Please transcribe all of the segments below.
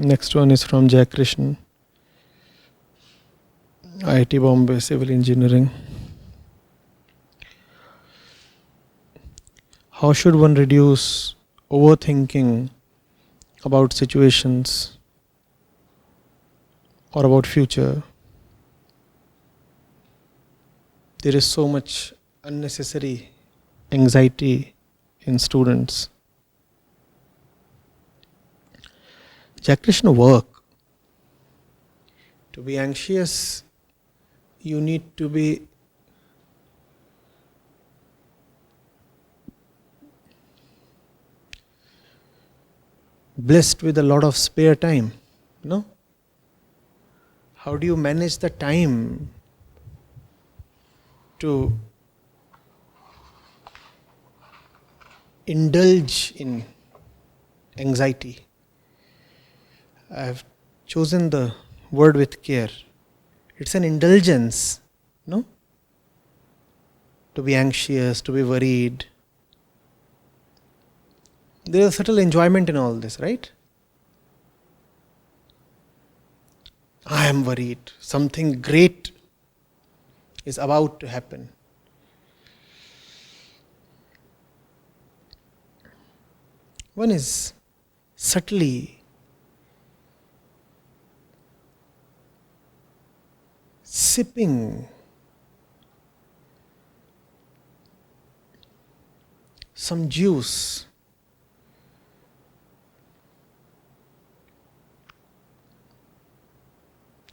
Next one is from Jack Krishnan, IIT Bombay, Civil Engineering. How should one reduce overthinking about situations or about future? There is so much unnecessary anxiety in students. Jack Krishna work. To be anxious, you need to be blessed with a lot of spare time. No? How do you manage the time to indulge in anxiety? I have chosen the word with care. It's an indulgence, no? To be anxious, to be worried. There is a subtle enjoyment in all this, right? I am worried. Something great is about to happen. One is subtly sipping some juice.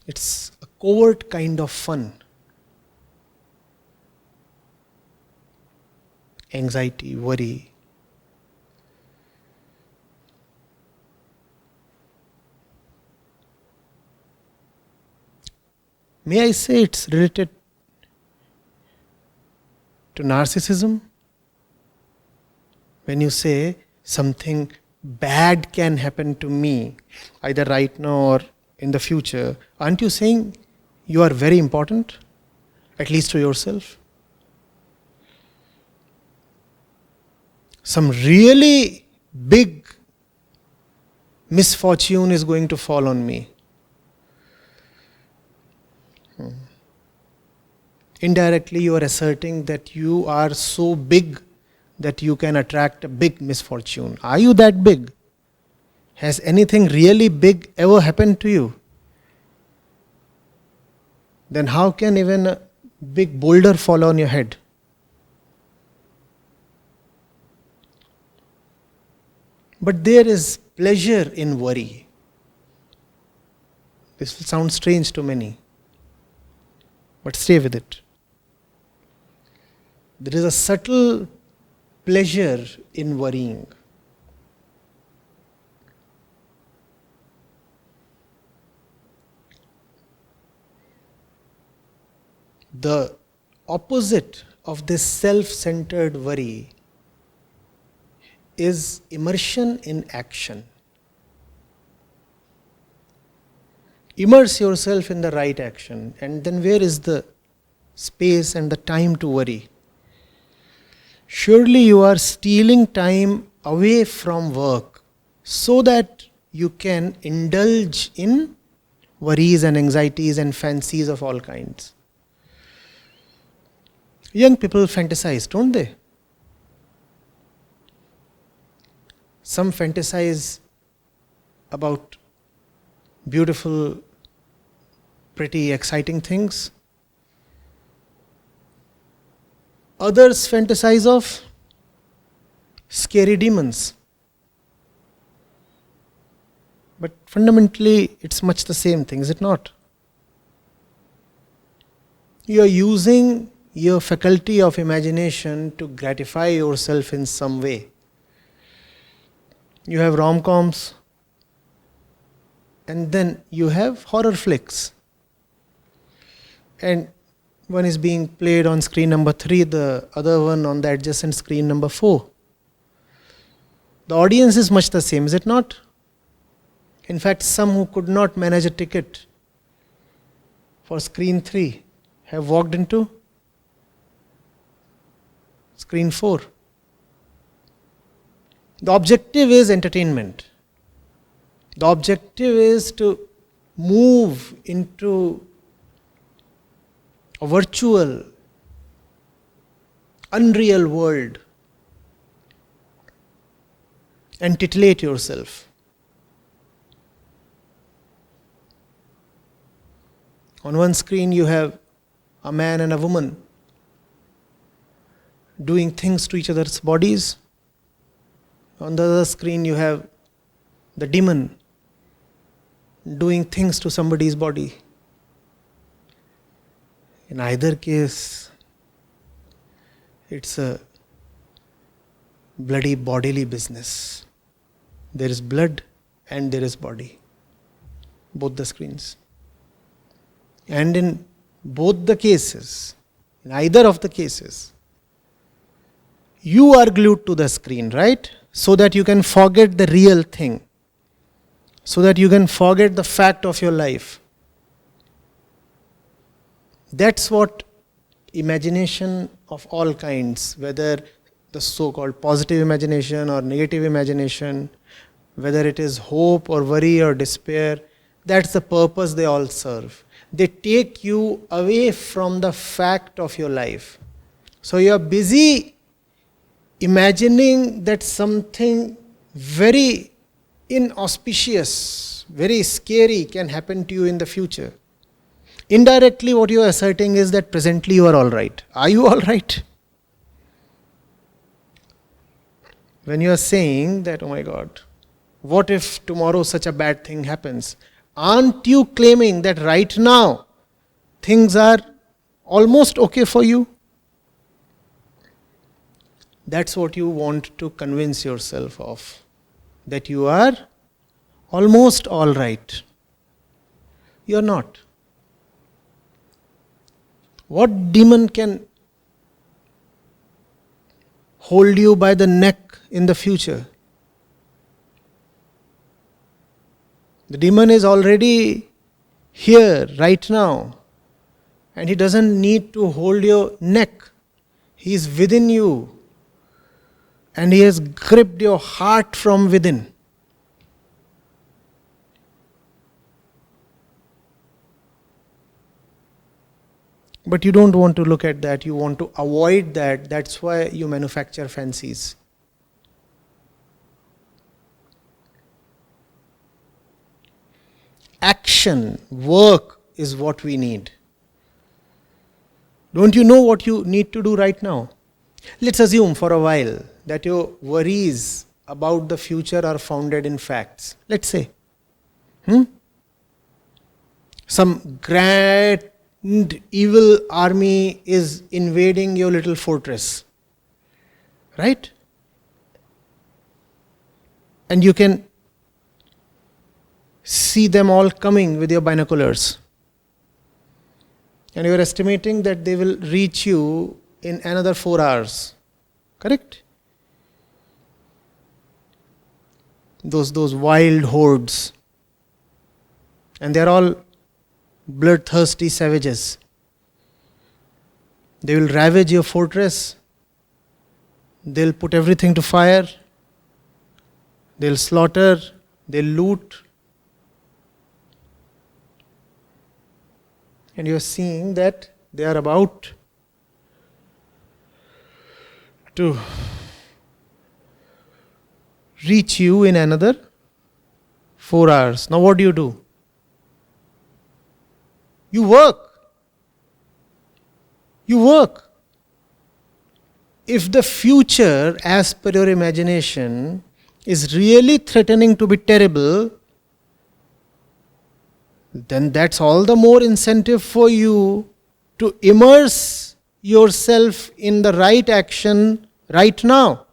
It's a covert kind of fun. Anxiety, worry. May I say it's related to narcissism? When you say something bad can happen to me, either right now or in the future, aren't you saying you are very important, at least to yourself? Some really big misfortune is going to fall on me. Indirectly, you are asserting that you are so big that you can attract a big misfortune. Are you that big? Has anything really big ever happened to you? Then how can even a big boulder fall on your head? But there is pleasure in worry. This will sound strange to many, but stay with it. There is a subtle pleasure in worrying. The opposite of this self-centered worry is immersion in action. Immerse yourself in the right action, and then where is the space and the time to worry? Surely you are stealing time away from work so that you can indulge in worries and anxieties and fancies of all kinds. Young people fantasize, don't they? Some fantasize about beautiful, pretty, exciting things. Others fantasize of scary demons. But fundamentally, it's much the same thing, is it not? You are using your faculty of imagination to gratify yourself in some way. You have rom-coms, and then you have horror flicks. And one is being played on screen number 3, the other one on the adjacent screen number 4. The audience is much the same, is it not? In fact, some who could not manage a ticket for screen 3 have walked into screen 4. The objective is entertainment. The objective is to move into a virtual, unreal world and titillate yourself. On one screen you have a man and a woman doing things to each other's bodies. On the other screen you have the demon doing things to somebody's body. In either case, it's a bloody bodily business. There is blood and there is body. Both the screens. And in both the cases, in either of the cases, you are glued to the screen, right? So that you can forget the real thing. So that you can forget the fact of your life. That's what imagination of all kinds, whether the so-called positive imagination or negative imagination, whether it is hope or worry or despair, that's the purpose they all serve. They take you away from the fact of your life. So you are busy imagining that something very inauspicious, very scary can happen to you in the future. Indirectly, what you are asserting is that presently you are all right. Are you all right? When you are saying that, oh my God, what if tomorrow such a bad thing happens? Aren't you claiming that right now things are almost okay for you? That's what you want to convince yourself of. That you are almost all right. You are not. What demon can hold you by the neck in the future? The demon is already here right now, and he doesn't need to hold your neck. He is within you, and he has gripped your heart from within. But you don't want to look at that, you want to avoid that. That's why you manufacture fancies. Action, work is what we need. Don't you know what you need to do right now? Let's assume for a while that your worries about the future are founded in facts. Let's say. Some grand evil army is invading your little fortress. Right? And you can see them all coming with your binoculars. And you are estimating that they will reach you in another 4 hours. Correct? Those wild hordes. And they are all bloodthirsty savages. They will ravage your fortress. They'll put everything to fire. They'll slaughter. They'll loot. And you're seeing that they are about to reach you in another 4 hours. Now what do? You work. You work. If the future, as per your imagination, is really threatening to be terrible, then that's all the more incentive for you to immerse yourself in the right action right now.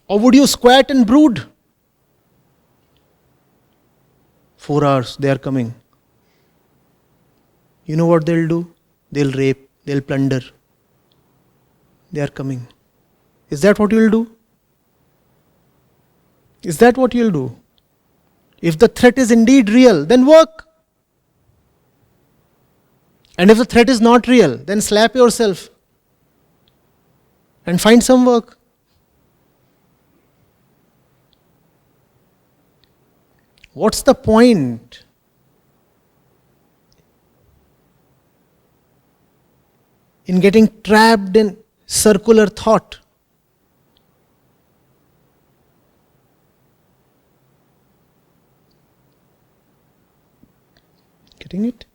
Or would you squat and brood? 4 hours, they are coming. You know what they'll do? They'll rape, they'll plunder. They are coming. Is that what you'll do? Is that what you'll do? If the threat is indeed real, then work. And if the threat is not real, then slap yourself and find some work. What's the point? In getting trapped in circular thought. Getting it?